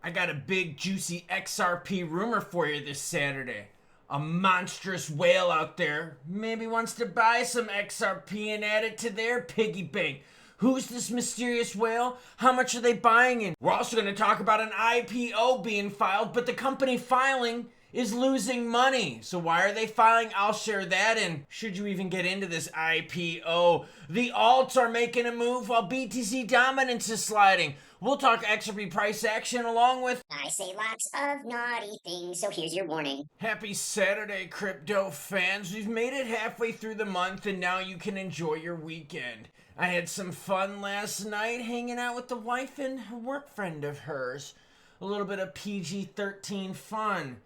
I got a big juicy XRP rumor for you this Saturday. A monstrous whale out there maybe wants to buy some XRP and add it to their piggy bank. Who's this mysterious whale? How much are they buying in? We're also going to talk about an IPO being filed, but the company filing is losing money. So why are they filing? I'll share that. And should you even get into this IPO? The alts are making a move while BTC dominance is sliding. We'll talk XRP price action along with... I say lots of naughty things, so here's your warning. Happy Saturday, crypto fans. We've made it halfway through the month and now you can enjoy your weekend. I had some fun last night hanging out with the wife and a work friend of hers. A little bit of PG-13 fun.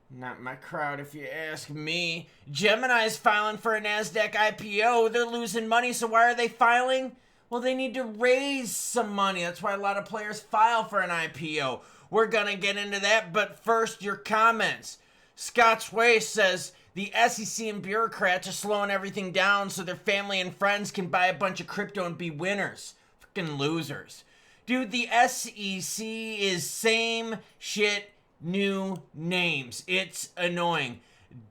Not my crowd if you ask me. Gemini's filing for a NASDAQ IPO. They're losing money, so why are they filing? Well, they need to raise some money. That's why a lot of players file for an IPO. We're gonna get into that, but first, your comments. Scott's Way says the SEC and bureaucrats are slowing everything down so their family and friends can buy a bunch of crypto and be winners. Fucking losers. Dude, the SEC is same shit, new names. It's annoying.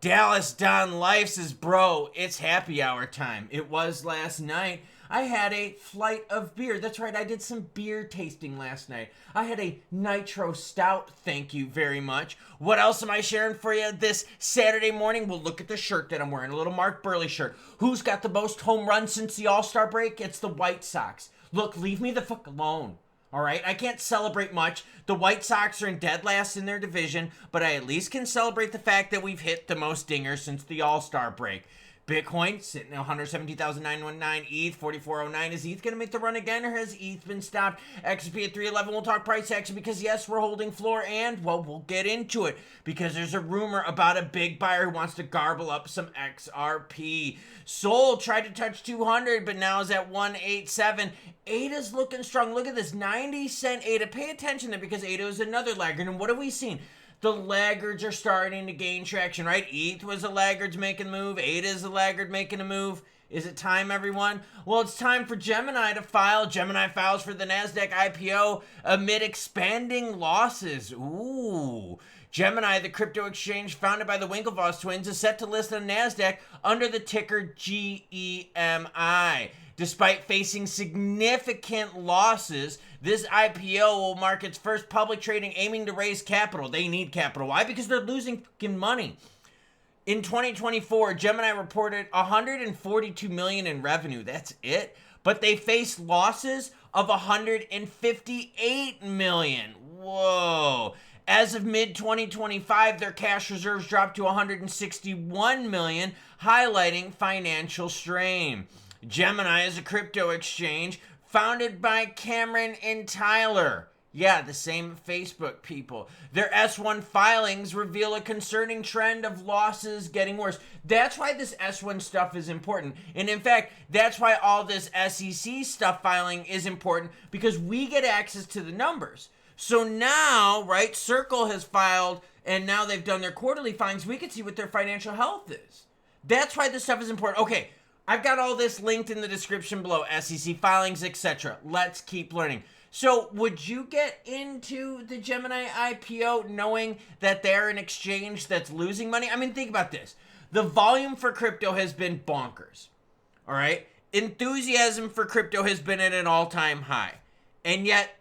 Dallas Don Life says, bro, it's happy hour time. It was last night. I had a flight of beer. That's right, I did some beer tasting last night. I had a nitro stout, thank you very much. What else am I sharing for you this Saturday morning? Well, look at the shirt that I'm wearing, a little Mark Burley shirt. Who's got the most home runs since the All-Star break? It's the White Sox. Look, leave me the fuck alone. All right, I can't celebrate much. The White Sox are in dead last in their division, but I at least can celebrate the fact that we've hit the most dingers since the All-Star break. Bitcoin sitting at 117,919, ETH 4409. Is ETH going to make the run again, or has ETH been stopped? XRP at 311. We'll talk price action because, yes, we're holding floor, and, well, we'll get into it because there's a rumor about a big buyer who wants to garble up some XRP. Sol tried to touch 200, but now is at 187. ADA's looking strong. Look at this, 90-cent ADA. Pay attention there because ADA is another laggard, and what have we seen? The laggards are starting to gain traction, right? ETH was a laggard's making a move. ADA is a laggard making a move. Is it time, everyone? Well, it's time for Gemini to file. Gemini files for the NASDAQ IPO amid expanding losses. Ooh. Gemini, the crypto exchange founded by the Winklevoss twins, is set to list on NASDAQ under the ticker GEMI. Despite facing significant losses, this IPO will mark its first public trading aiming to raise capital. They need capital. Why? Because they're losing fucking money. In 2024, Gemini reported 142 million in revenue. That's it. But they faced losses of 158 million. Whoa. As of mid-2025, their cash reserves dropped to 161 million, highlighting financial strain. Gemini is a crypto exchange founded by Cameron and Tyler. Yeah, the same Facebook people. Their S1 filings reveal a concerning trend of losses getting worse. That's why this S1 stuff is important. And in fact, that's why all this SEC stuff filing is important, because we get access to the numbers. So now, right, Circle has filed, and now they've done their quarterly filings. We can see what their financial health is. That's why this stuff is important. Okay, I've got all this linked in the description below, SEC filings, etc. Let's keep learning. So would you get into the Gemini IPO knowing that they're an exchange that's losing money? I mean, think about this. The volume for crypto has been bonkers, all right? Enthusiasm for crypto has been at an all-time high. And yet,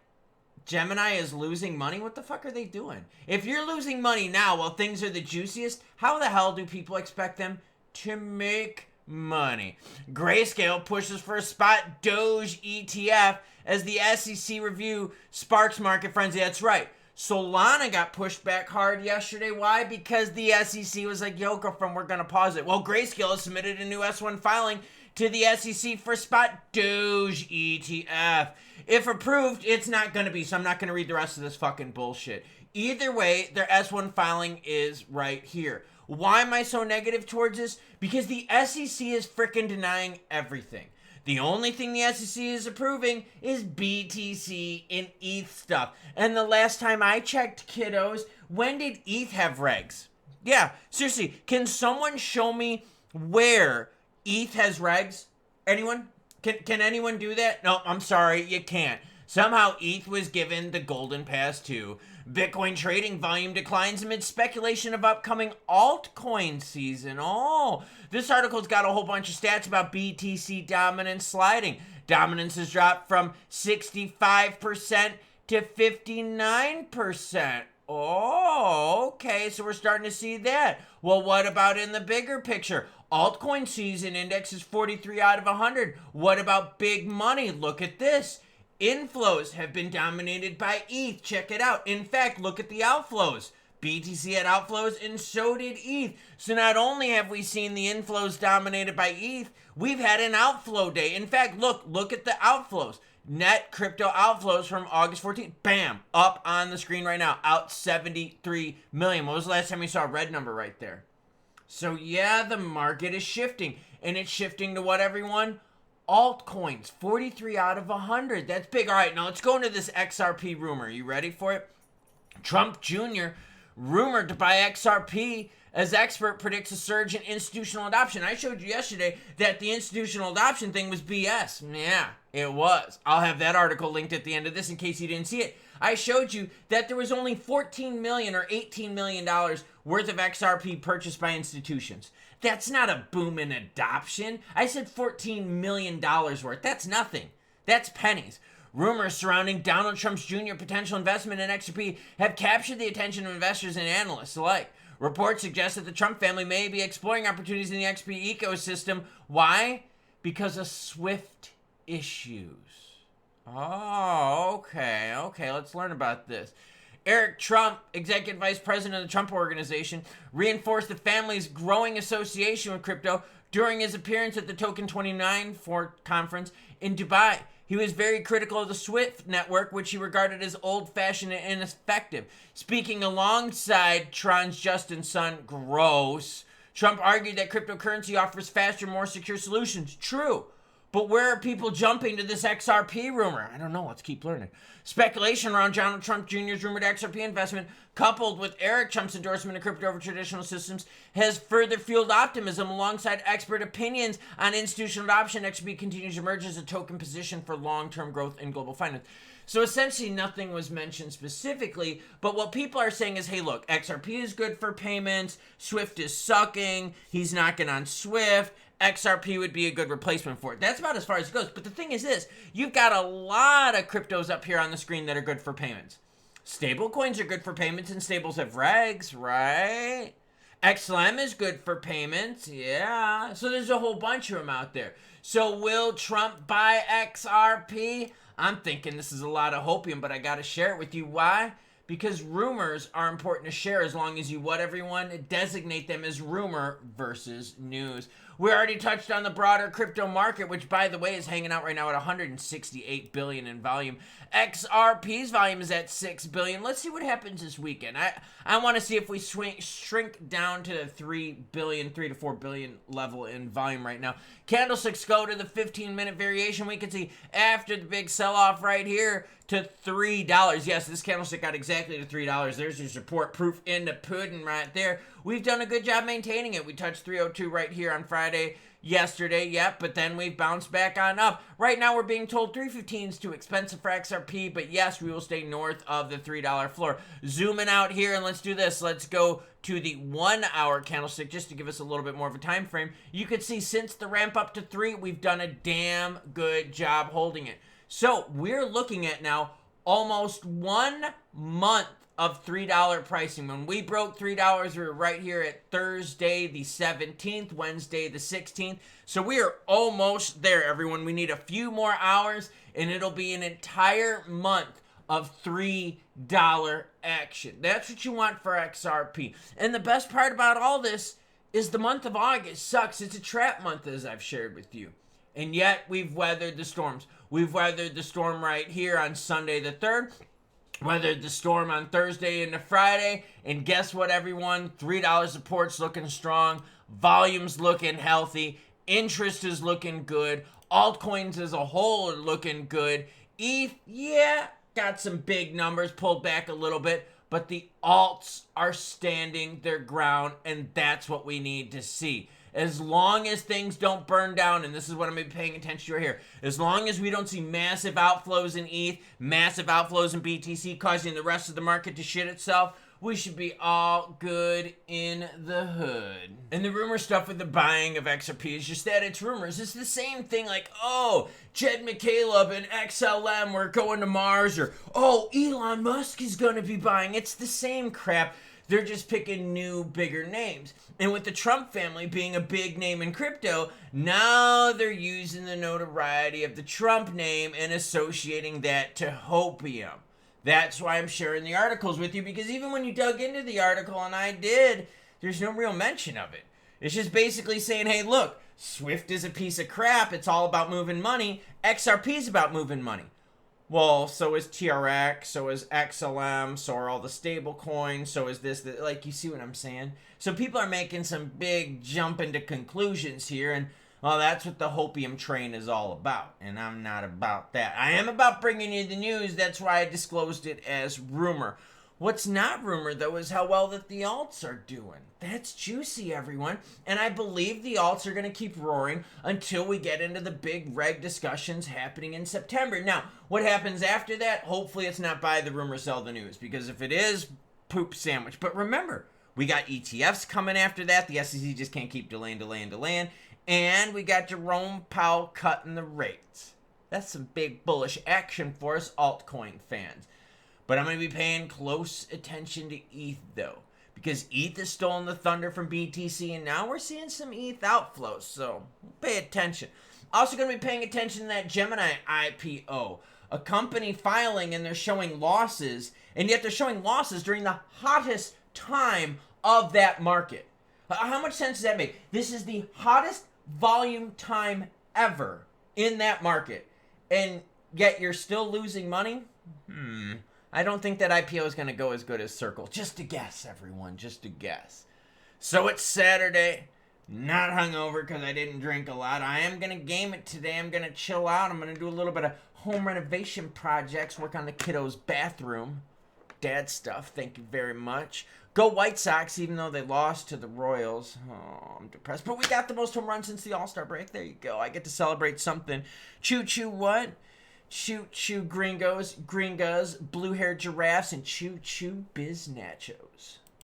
Gemini is losing money? What the fuck are they doing? If you're losing money now while things are the juiciest, how the hell do people expect them to make money? Grayscale pushes for a spot Doge ETF as the SEC review sparks market frenzy. That's right. Solana got pushed back hard yesterday. Why? Because the SEC was like, yo, girlfriend, we're going to pause it. Well, Grayscale has submitted a new S1 filing to the SEC for spot Doge ETF. If approved, it's not going to be, so I'm not going to read the rest of this fucking bullshit. Either way, their S1 filing is right here. Why am I so negative towards this? Because the SEC is frickin' denying everything. The only thing the SEC is approving is BTC and ETH stuff. And the last time I checked, kiddos, when did ETH have regs? Yeah, seriously, can someone show me where ETH has regs? Anyone? Can anyone do that? No, I'm sorry, you can't. Somehow ETH was given the golden pass too. Bitcoin trading volume declines amid speculation of upcoming altcoin season. Oh, this article's got a whole bunch of stats about BTC dominance sliding. Dominance has dropped from 65% to 59%. Oh, okay, so we're starting to see that. Well, what about in the bigger picture? Altcoin season index is 43 out of 100. What about big money? Look at this. Inflows have been dominated by ETH. Check it out. In fact, look at the outflows. BTC had outflows and so did ETH. So not only have we seen the inflows dominated by ETH, we've had an outflow day. In fact, look at the outflows. Net crypto outflows from August 14th. Bam, up on the screen right now. Out 73 million. When was the last time you saw a red number right there? So yeah, the market is shifting. And it's shifting to what, everyone? Altcoins. 43 out of 100. That's big. All right, now let's go into this XRP rumor. You ready for it? Trump Jr. rumored to buy XRP as expert predicts a surge in institutional adoption. I showed you yesterday that the institutional adoption thing was BS. Yeah, it was. I'll have that article linked at the end of this in case you didn't see it. I showed you that there was only $14 million or $18 million worth of XRP purchased by institutions. That's not a boom in adoption. I said $14 million worth. That's nothing. That's pennies. Rumors surrounding Donald Trump's junior potential investment in XRP have captured the attention of investors and analysts alike. Reports suggest that the Trump family may be exploring opportunities in the XRP ecosystem. Why? Because of SWIFT issues. Oh, okay. Let's learn about this. Eric Trump, executive vice president of the Trump Organization, reinforced the family's growing association with crypto during his appearance at the Token 29 conference in Dubai. He was very critical of the SWIFT network, which he regarded as old-fashioned and ineffective. Speaking alongside Tron's Justin Sun, gross, Trump argued that cryptocurrency offers faster, more secure solutions. True. But where are people jumping to this XRP rumor? I don't know. Let's keep learning. Speculation around Donald Trump Jr.'s rumored XRP investment, coupled with Eric Trump's endorsement of crypto over traditional systems, has further fueled optimism. Alongside expert opinions on institutional adoption, XRP continues to emerge as a token position for long-term growth in global finance. So essentially nothing was mentioned specifically, but what people are saying is, hey, look, XRP is good for payments, SWIFT is sucking, he's knocking on SWIFT, XRP would be a good replacement for it. That's about as far as it goes. But the thing is this, you've got a lot of cryptos up here on the screen that are good for payments. Stable coins are good for payments and stables have regs, right? XLM is good for payments, yeah. So there's a whole bunch of them out there. So will Trump buy XRP? I'm thinking this is a lot of hopium, but I got to share it with you. Why? Because rumors are important to share as long as you, what, everyone? Designate them as rumor versus news. We already touched on the broader crypto market, which, by the way, is hanging out right now at 168 billion in volume. XRP's volume is at 6 billion. Let's see what happens this weekend. I want to see if we shrink down to the 3 to 4 billion level in volume right now. Candlesticks go to the 15-minute variation. We can see after the big sell-off right here to $3. Yes, this candlestick got exactly to $3. There's your support proof in the pudding right there. We've done a good job maintaining it. We touched 302 right here on Friday yesterday, yep, but then we've bounced back on up. Right now we're being told 315 is too expensive for XRP, but yes, we will stay north of the $3 floor. Zooming out here, and let's do this. Let's go to the 1 hour candlestick just to give us a little bit more of a time frame. You could see since the ramp up to 3, we've done a damn good job holding it. So we're looking at now almost 1 month of $3 pricing. When we broke $3, we were right here at Thursday the 17th, Wednesday the 16th. So we are almost there, everyone. We need a few more hours, and it'll be an entire month of $3 action. That's what you want for XRP. And the best part about all this is the month of August sucks. It's a trap month, as I've shared with you. And yet, we've weathered the storms. We've weathered the storm right here on Sunday the 3rd. Weathered the storm on Thursday into Friday. And guess what, everyone? $3 support's looking strong. Volume's looking healthy. Interest is looking good. Altcoins as a whole are looking good. ETH, yeah, got some big numbers, pulled back a little bit. But the alts are standing their ground, and that's what we need to see. As long as things don't burn down, and this is what I'm going to be paying attention to right here, as long as we don't see massive outflows in ETH, massive outflows in BTC causing the rest of the market to shit itself, we should be all good in the hood. And the rumor stuff with the buying of XRP is just that it's rumors. It's the same thing like, oh, Jed McCaleb and XLM were going to Mars, or, oh, Elon Musk is going to be buying. It's the same crap. They're just picking new, bigger names. And with the Trump family being a big name in crypto, now they're using the notoriety of the Trump name and associating that to hopium. That's why I'm sharing the articles with you, because even when you dug into the article, and I did, there's no real mention of it. It's just basically saying, hey, look, Swift is a piece of crap. It's all about moving money. XRP is about moving money. Well, so is TRX, so is XLM, so are all the stable coins, so is this, like, you see what I'm saying? So people are making some big jump into conclusions here, and well, that's what the hopium train is all about, and I'm not about that. I am about bringing you the news. That's why I disclosed it as rumor. What's not rumor, though, is how well that the alts are doing. That's juicy, everyone. And I believe the alts are going to keep roaring until we get into the big reg discussions happening in September. Now, what happens after that? Hopefully it's not buy the rumor, sell the news. Because if it is, poop sandwich. But remember, we got ETFs coming after that. The SEC just can't keep delaying. And we got Jerome Powell cutting the rates. That's some big bullish action for us altcoin fans. But I'm going to be paying close attention to ETH, though, because ETH is stolen the thunder from BTC, and now we're seeing some ETH outflows, so pay attention. Also going to be paying attention to that Gemini IPO, a company filing, and they're showing losses, and yet they're showing losses during the hottest time of that market. How much sense does that make? This is the hottest volume time ever in that market, and yet you're still losing money? I don't think that IPO is going to go as good as Circle. Just a guess, everyone. Just a guess. So it's Saturday. Not hungover because I didn't drink a lot. I am going to game it today. I'm going to chill out. I'm going to do a little bit of home renovation projects. Work on the kiddo's bathroom. Dad stuff. Thank you very much. Go White Sox, even though they lost to the Royals. Oh, I'm depressed. But we got the most home runs since the All-Star break. There you go. I get to celebrate something. Choo-choo what? Choo-choo gringos, blue-haired giraffes, and choo-choo biz nachos.